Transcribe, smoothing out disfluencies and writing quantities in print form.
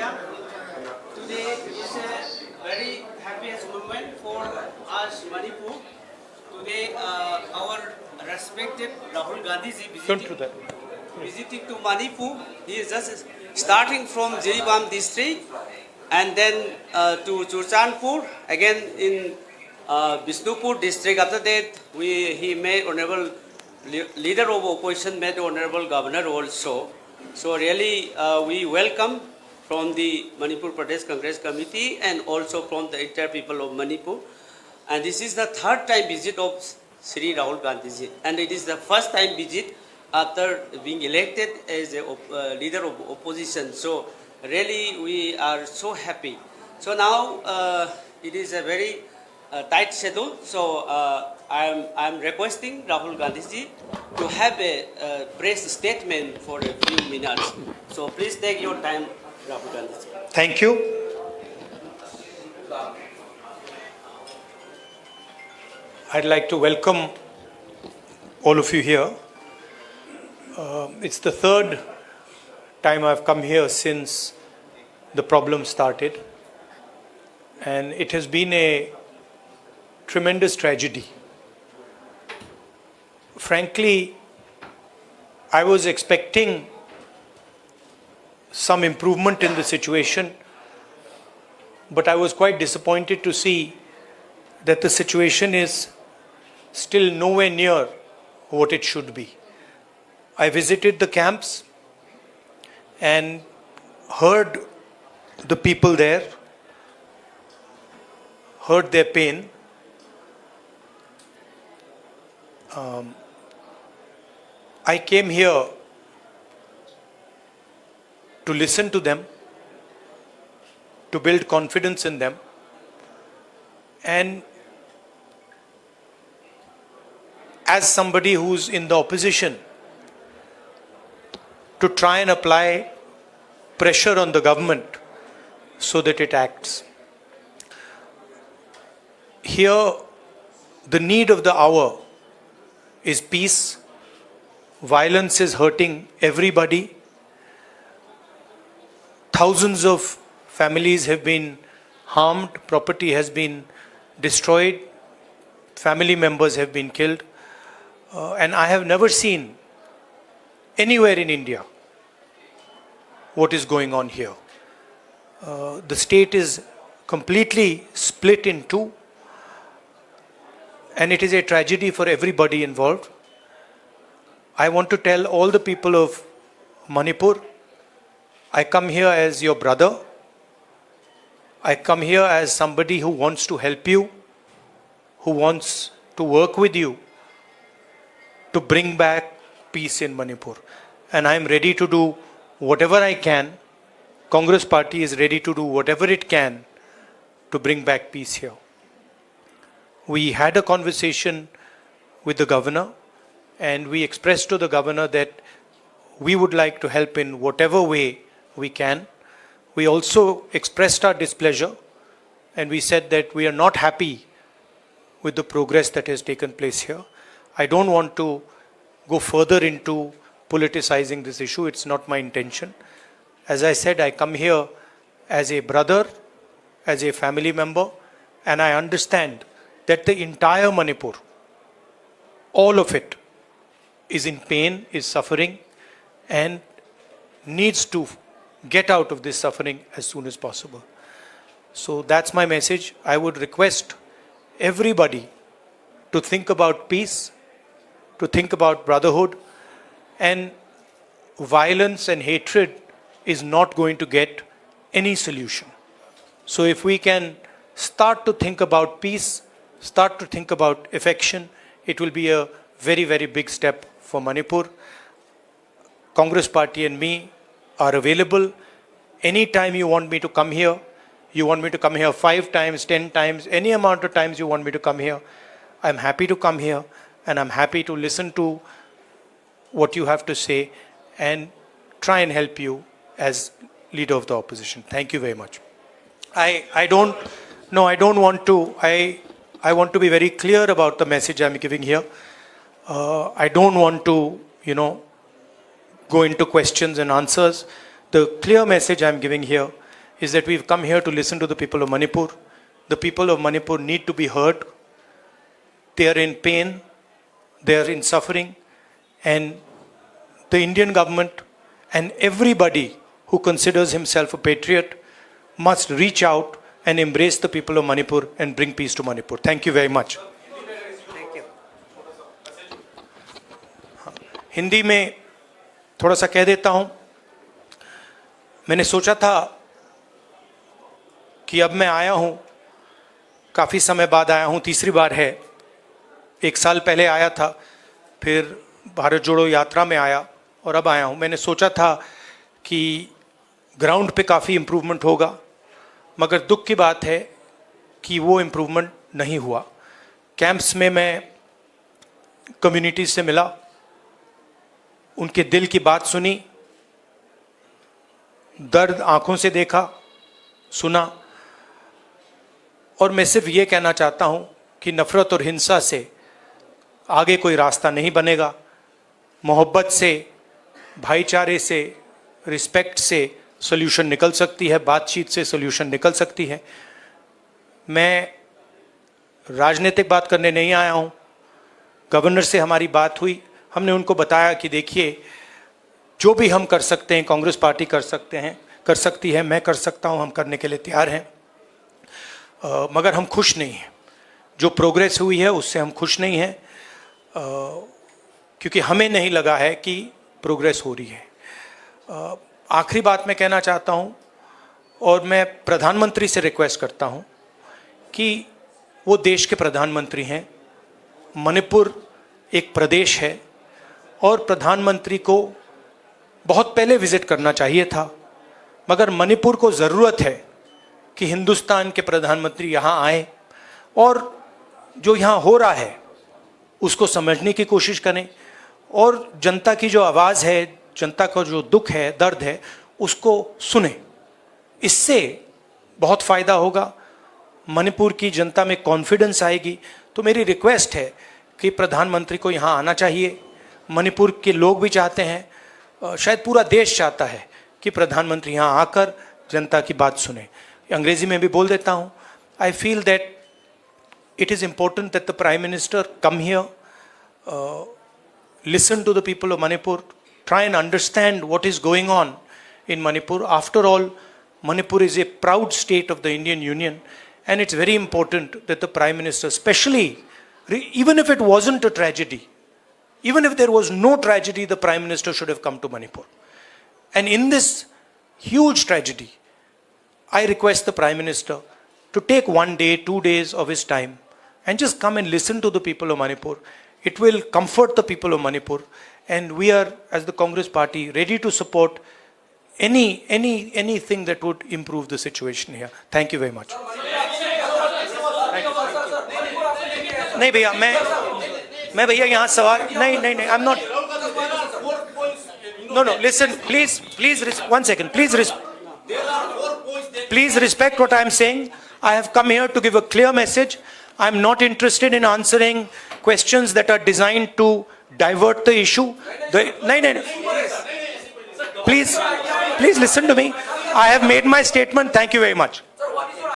India. Today is a very happiest moment for us, Manipur. Today, our respected Rahul Gandhi ji visiting to Manipur. He is just starting from Jiribam district and then to Churchandpur, again in Bishnupur district. After that, he made honorable leader of opposition, made honorable governor also. So really, we welcome from the Manipur Pradesh Congress Committee and also from the entire people of Manipur. And this is the third time visit of Sri Rahul Gandhi ji, and it is the first time visit after being elected as a leader of opposition. So really, we are so happy. So now it is a very tight schedule. So I am requesting Rahul Gandhi ji to have a press statement for a few minutes. So please take your time, Rahul Gandhi ji. Thank you. I'd like to welcome all of you here. It's the third time I've come here since the problem started, and it has been a tremendous tragedy. Frankly, I was expecting some improvement in the situation, but I was quite disappointed to see that the situation is still nowhere near what it should be. I visited the camps and heard the people there, heard their pain. I came here to listen to them, to build confidence in them, and as somebody who's in the opposition, to try and apply pressure on the government so that it acts. Here, the need of the hour is peace. Violence is hurting everybody. Thousands of families have been harmed, property has been destroyed, family members have been killed. And I have never seen anywhere in India what is going on here. The state is completely split in two, and it is a tragedy for everybody involved. I want to tell all the people of Manipur, I come here as your brother. I come here as somebody who wants to help you, who wants to work with you to bring back peace in Manipur. And I am ready to do whatever I can. Congress Party is ready to do whatever it can to bring back peace here. We had a conversation with the governor, and we expressed to the governor that we would like to help in whatever way we can. We also expressed our displeasure, and we said that we are not happy with the progress that has taken place here. I don't want to go further into politicizing this issue. It's not my intention. As I said, I come here as a brother, as a family member, and I understand that the entire Manipur, all of it, is in pain, is suffering, and needs to get out of this suffering as soon as possible. So that's my message. I would request everybody to think about peace, to think about brotherhood, and violence and hatred is not going to get any solution. So if we can start to think about peace, start to think about affection, it will be a very, very big step for Manipur. Congress Party and me are available. Anytime you want me to come here, you want me to come here 5 times, 10 times, any amount of times you want me to come here, I'm happy to come here, and I'm happy to listen to what you have to say and try and help you as leader of the opposition. Thank you very much. I want to be very clear about the message I'm giving here. I don't want to, go into questions and answers. The clear message I'm giving here is that we've come here to listen to the people of Manipur. The people of Manipur need to be heard. They are in pain, they are in suffering, and the Indian government and everybody who considers himself a patriot must reach out and embrace the people of Manipur and bring peace to Manipur. Thank you very much. Thank you. Hindi में थोड़ा सा कह देता हूं. मैंने सोचा था कि अब मैं आया हूं, काफ़ी समय बाद आया हूं, तीसरी बार है. 1 साल पहले आया था, फिर भारत जोड़ो यात्रा में आया और अब आया हूं. मैंने सोचा था कि ग्राउंड पे काफ़ी इम्प्रूवमेंट होगा, मगर दुख की बात है कि वो इम्प्रूवमेंट नहीं हुआ. कैंप्स में मैं कम्युनिटी से मिला, उनके दिल की बात सुनी, दर्द आंखों से देखा, सुना, और मैं सिर्फ ये कहना चाहता हूँ कि नफ़रत और हिंसा से आगे कोई रास्ता नहीं बनेगा. मोहब्बत से, भाईचारे से, रिस्पेक्ट से सॉल्यूशन निकल सकती है, बातचीत से सॉल्यूशन निकल सकती है. मैं राजनीतिक बात करने नहीं आया हूँ. गवर्नर से हमारी बात हुई, हमने उनको बताया कि देखिए, जो भी हम कर सकते हैं, कांग्रेस पार्टी कर सकती है, मैं कर सकता हूँ, हम करने के लिए तैयार हैं. मगर हम खुश नहीं हैं. जो प्रोग्रेस हुई है उससे हम खुश नहीं हैं, क्योंकि हमें नहीं लगा है कि प्रोग्रेस हो रही है. आखिरी बात मैं कहना चाहता हूँ, और मैं प्रधानमंत्री से रिक्वेस्ट करता हूँ कि वो देश के प्रधानमंत्री हैं. मणिपुर एक प्रदेश है और प्रधानमंत्री को बहुत पहले विजिट करना चाहिए था, मगर मणिपुर को ज़रूरत है कि हिंदुस्तान के प्रधानमंत्री यहाँ आए और जो यहाँ हो रहा है उसको समझने की कोशिश करें, और जनता की जो आवाज़ है, जनता का जो दुख है, दर्द है, उसको सुने. इससे बहुत फ़ायदा होगा, मणिपुर की जनता में कॉन्फिडेंस आएगी. तो मेरी रिक्वेस्ट है कि प्रधानमंत्री को यहाँ आना चाहिए. मणिपुर के लोग भी चाहते हैं, शायद पूरा देश चाहता है कि प्रधानमंत्री यहाँ आकर जनता की बात सुने. अंग्रेज़ी में भी बोल देता हूँ. I feel that it is important that the Prime Minister come here, listen to the people of Manipur, try and understand what is going on in Manipur. After all, Manipur is a proud state of the Indian Union, and it's very important that the Prime Minister, especially, even if it wasn't a tragedy, even if there was no tragedy, the Prime Minister should have come to Manipur. And in this huge tragedy, I request the Prime Minister to take 1 day, 2 days of his time and just come and listen to the people of Manipur. It will comfort the people of Manipur, and we are, as the Congress Party, ready to support anything that would improve the situation here. Thank you very much. नहीं भैया, मैं भैया यहाँ सवाल नहीं, I'm not. No, listen, please, 1 second, please respect what I'm saying. I have come here to give a clear message. I'm not interested in answering questions that are designed to divert the issue. No. Please listen to me. I have made my statement. Thank you very much.